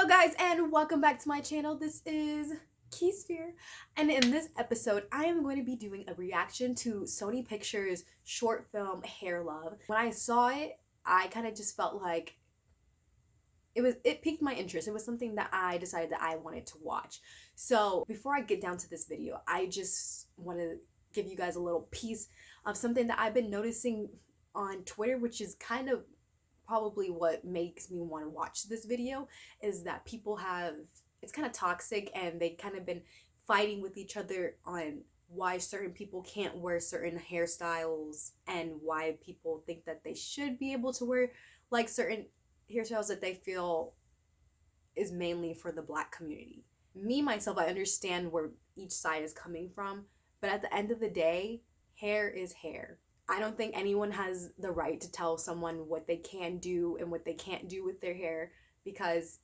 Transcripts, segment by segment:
guys, and welcome back to my channel. This is Keysphere, and in this episode I am going to be doing a reaction to Sony Pictures short film Hair Love. When I saw it, I kind of just felt like it piqued my interest. It was something that I decided that I wanted to watch. So before I get down to this video, I just want to give you guys a little piece of something that I've been noticing on Twitter, which is kind of probably what makes me want to watch this video, is that it's kind of toxic, and they kind of been fighting with each other on why certain people can't wear certain hairstyles and why people think that they should be able to wear like certain hairstyles that they feel is mainly for the Black community. Me myself, I understand where each side is coming from, but at the end of the day, hair is hair. I don't think anyone has the right to tell someone what they can do and what they can't do with their hair, because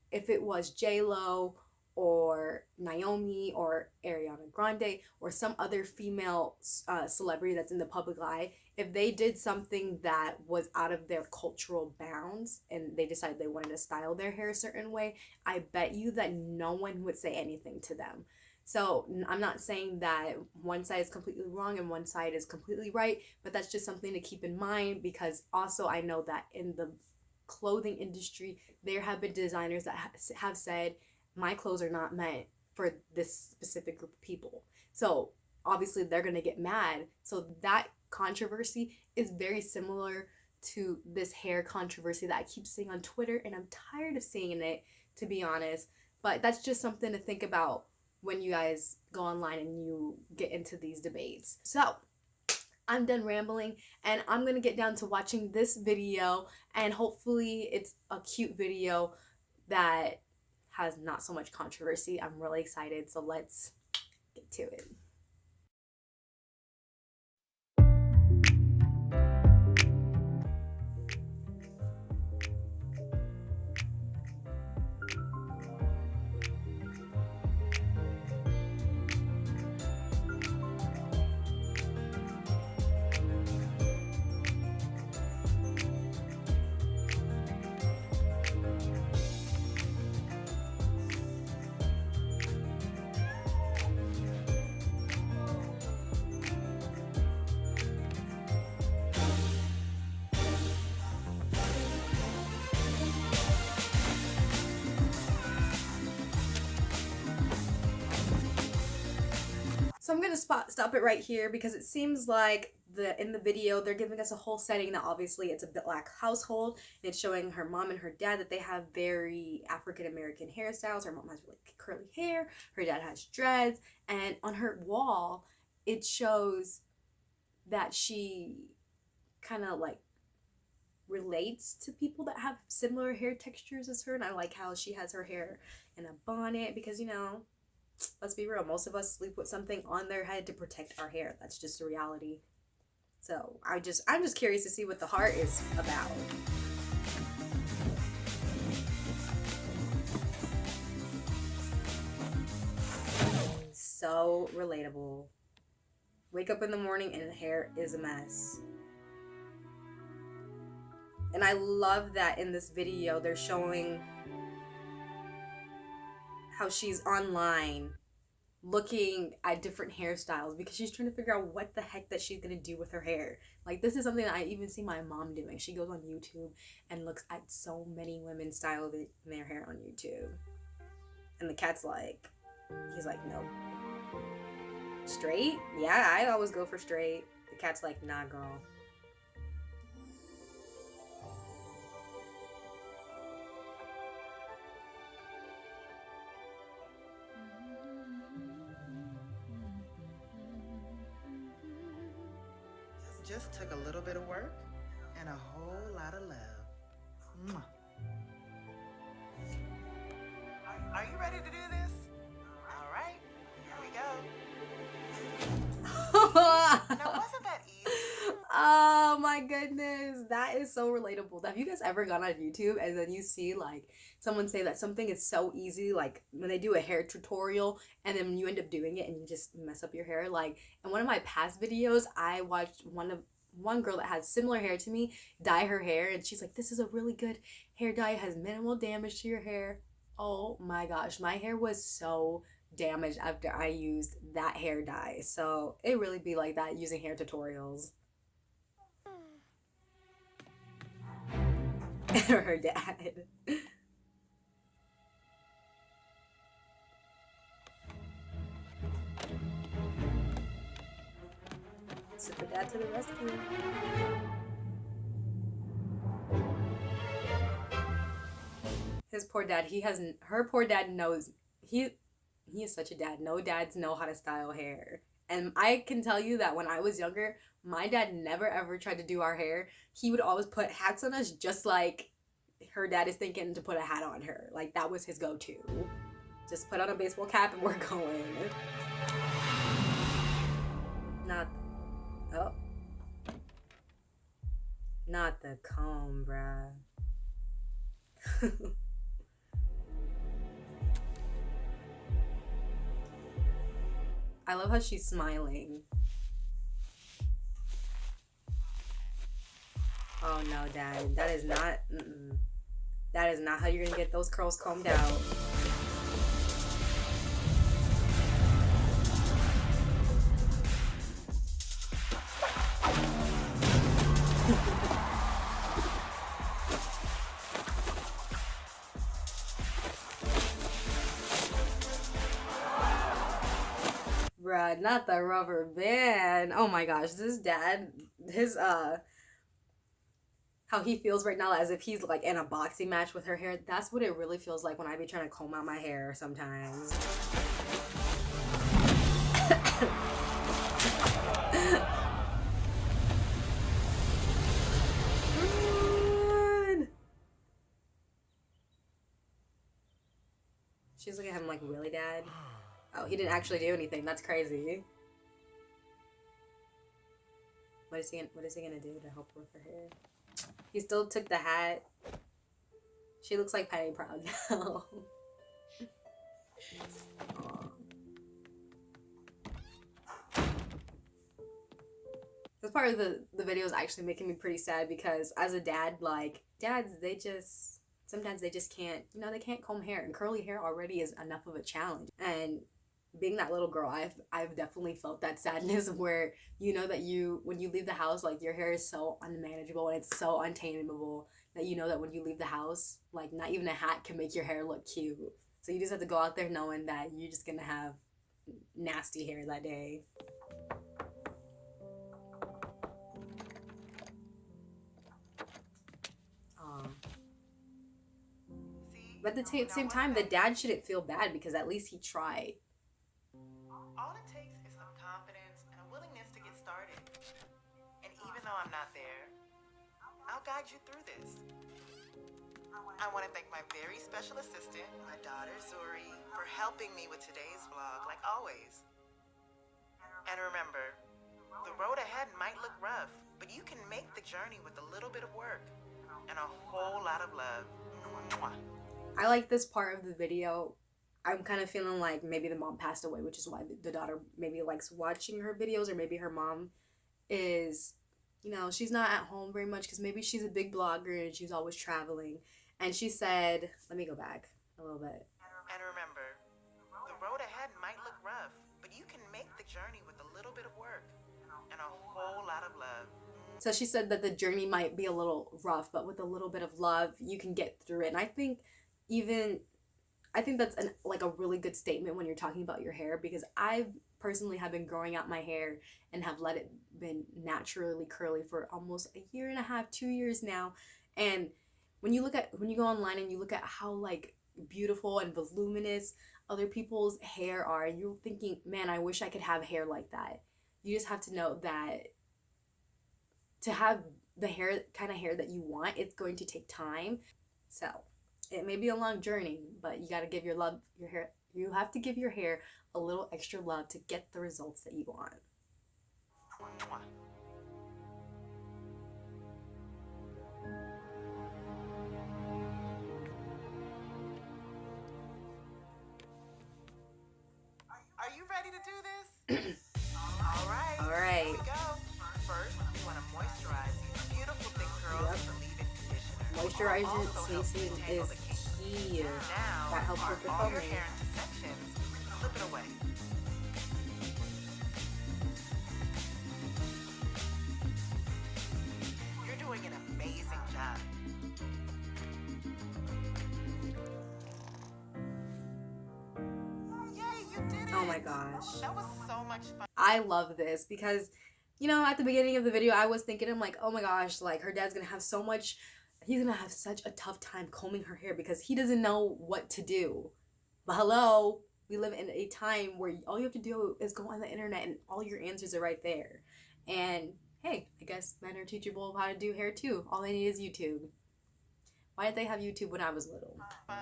if it was J-Lo or Naomi or Ariana Grande or some other female celebrity that's in the public eye, if they did something that was out of their cultural bounds and they decided they wanted to style their hair a certain way, I bet you that no one would say anything to them. So I'm not saying that one side is completely wrong and one side is completely right, but that's just something to keep in mind, because also I know that in the clothing industry, there have been designers that have said, my clothes are not meant for this specific group of people. So obviously they're going to get mad. So that controversy is very similar to this hair controversy that I keep seeing on Twitter, and I'm tired of seeing it, to be honest. But that's just something to think about when you guys go online and you get into these debates. So I'm done rambling, and I'm gonna get down to watching this video, and hopefully it's a cute video that has not so much controversy. I'm really excited, so let's get to it. So I'm gonna stop it right here, because it seems like in the video they're giving us a whole setting that obviously it's a Black household, and it's showing her mom and her dad that they have very African American hairstyles. Her mom has really curly hair, her dad has dreads, and on her wall it shows that she kind of like relates to people that have similar hair textures as her. And I like how she has her hair in a bonnet, because let's be real, most of us sleep with something on their head to protect our hair. That's just a reality. So I'm just curious to see what the heart is about. So relatable. Wake up in the morning and hair is a mess. And I love that in this video they're showing how she's online looking at different hairstyles, because she's trying to figure out what the heck that she's gonna do with her hair. Like, this is something that I even see my mom doing. She goes on YouTube and looks at so many women style their hair on YouTube, and the cat's like, he's like, nope. Straight? Yeah, I always go for straight. The cat's like, nah, girl. Just took a little bit of work and a whole lot of love. Mwah. Are you ready to do this? All right, here we go. Now, wasn't that easy? Oh my goodness, that is so relatable. Have you guys ever gone on YouTube and then you see like someone say that something is so easy, like when they do a hair tutorial and then you end up doing it and you just mess up your hair? Like in one of my past videos, I watched one girl that has similar hair to me dye her hair, and she's like, this is a really good hair dye, it has minimal damage to your hair. Oh my gosh, my hair was so damaged after I used that hair dye. So it really be like that using hair tutorials. Or her dad. Super dad to the rescue. His poor dad, her poor dad knows, he is such a dad. No dads know how to style hair. And I can tell you that when I was younger, my dad never ever tried to do our hair. He would always put hats on us just like her dad is thinking to put a hat on her. Like that was his go-to. Just put on a baseball cap and we're going. Not, oh. Not the comb, bruh. I love how she's smiling. Oh no, Dad. That is not... That is not how you're gonna get those curls combed out. Bruh, not the rubber band. Oh my gosh, this dad, how he feels right now as if he's like in a boxing match with her hair. That's what it really feels like when I be trying to comb out my hair sometimes. She's looking at him like, really, Dad? Oh, he didn't actually do anything. That's crazy. What is he gonna do to help her with her hair? He still took the hat. She looks like Patty Proud now. This part of the video is actually making me pretty sad because as a dad, like, dads, sometimes they just can't, they can't comb hair, and curly hair already is enough of a challenge. And being that little girl, I've definitely felt that sadness where that when you leave the house, like your hair is so unmanageable and it's so untamable that that when you leave the house, like not even a hat can make your hair look cute. So you just have to go out there knowing that you're just gonna have nasty hair that day. But at the same time, the dad shouldn't feel bad because at least he tried. All it takes is some confidence and a willingness to get started. And even though I'm not there, I'll guide you through this. I want to thank my very special assistant, my daughter Zuri, for helping me with today's vlog, like always. And remember, the road ahead might look rough, but you can make the journey with a little bit of work and a whole lot of love. Mwah. I like this part of the video. I'm kind of feeling like maybe the mom passed away, which is why the daughter maybe likes watching her videos, or maybe her mom is, she's not at home very much because maybe she's a big blogger and she's always traveling. And she said, let me go back a little bit. And remember, the road ahead might look rough, but you can make the journey with a little bit of work and a whole lot of love. So she said that the journey might be a little rough, but with a little bit of love, you can get through it. And I think that's a really good statement when you're talking about your hair, because I personally have been growing out my hair and have let it been naturally curly for almost a year and a half, 2 years now. And when you go online and you look at how like beautiful and voluminous other people's hair are, and you're thinking, man, I wish I could have hair like that. You just have to know that to have the kind of hair that you want, it's going to take time. So it may be a long journey, but you got to give you have to give your hair a little extra love to get the results that you want. Are you ready to do this? All right. Here we go. First, you want to moisturize these beautiful thick curls with the leave-in conditioner. Moisturizer spacing is key. Now, That helps with the part all your foaming. hair into sections, flip it away. You're doing an amazing job. Yay, you did it! Oh my gosh. That was so much fun. I love this because, you know, at the beginning of the video, I was thinking, I'm like, oh my gosh, like her dad's gonna have so much, he's gonna have such a tough time combing her hair because he doesn't know what to do. But hello, we live in a time where all you have to do is go on the internet and all your answers are right there. And hey, I guess men are teachable of how to do hair too. All they need is YouTube. Why did they have YouTube when I was little? Fun.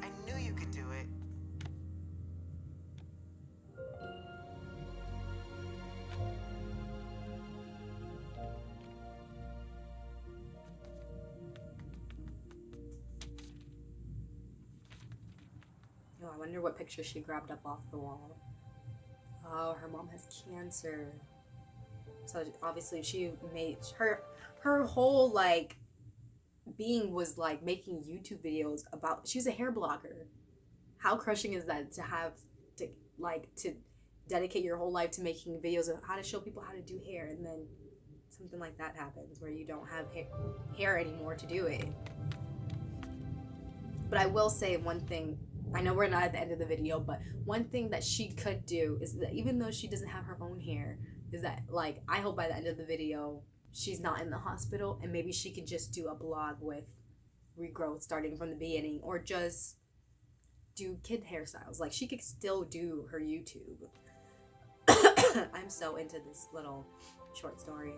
I knew you could do it. Oh, I wonder what picture she grabbed up off the wall. Oh, her mom has cancer. So obviously she made her whole like being was like making YouTube videos about, she's a hair blogger. How crushing is that to have to dedicate your whole life to making videos of how to show people how to do hair, and then something like that happens where you don't have hair anymore to do it. But I will say one thing, I know we're not at the end of the video, but one thing that she could do is that even though she doesn't have her own hair, is that like I hope by the end of the video she's not in the hospital and maybe she could just do a blog with regrowth starting from the beginning, or just do kid hairstyles. Like she could still do her YouTube. I'm so into this little short story.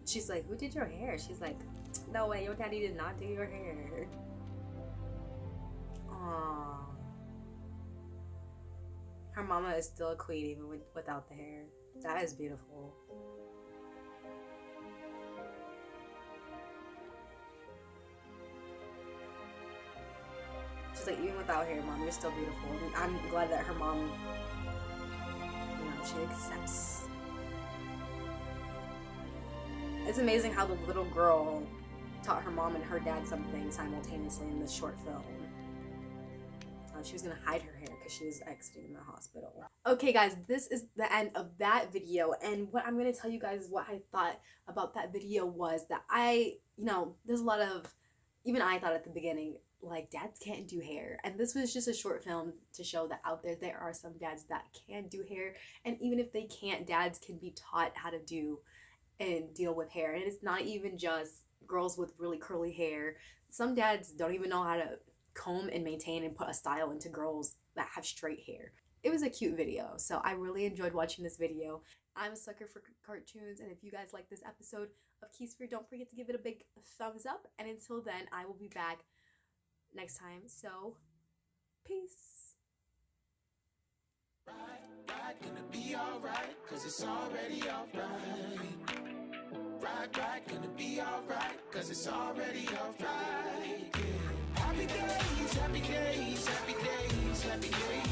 She's like, who did your hair? She's like, no way, your daddy did not do your hair. Aww. Her mama is still a queen even without the hair. That is beautiful. She's like, even without hair, mom, you're still beautiful. And I'm glad that her mom, you know, she accepts. It's amazing how the little girl taught her mom and her dad something simultaneously in this short film. She was gonna hide her hair because she was exiting the hospital. Okay guys, this is the end of that video, and what I'm gonna tell you guys what I thought about that video was that there's a lot of, even I thought at the beginning, like, dads can't do hair, and this was just a short film to show that out there are some dads that can do hair, and even if they can't, dads can be taught how to do and deal with hair. And it's not even just girls with really curly hair. Some dads don't even know how to comb and maintain and put a style into girls that have straight hair. It was a cute video, so I really enjoyed watching this video. I'm a sucker for cartoons, and if you guys like this episode of Keysphere, don't forget to give it a big thumbs up, and until then, I will be back next time, so peace. Right, gonna be alright, cause it's already alright. Right, gonna be alright, cause it's already alright. Yeah. Happy days, happy days, happy days, happy days.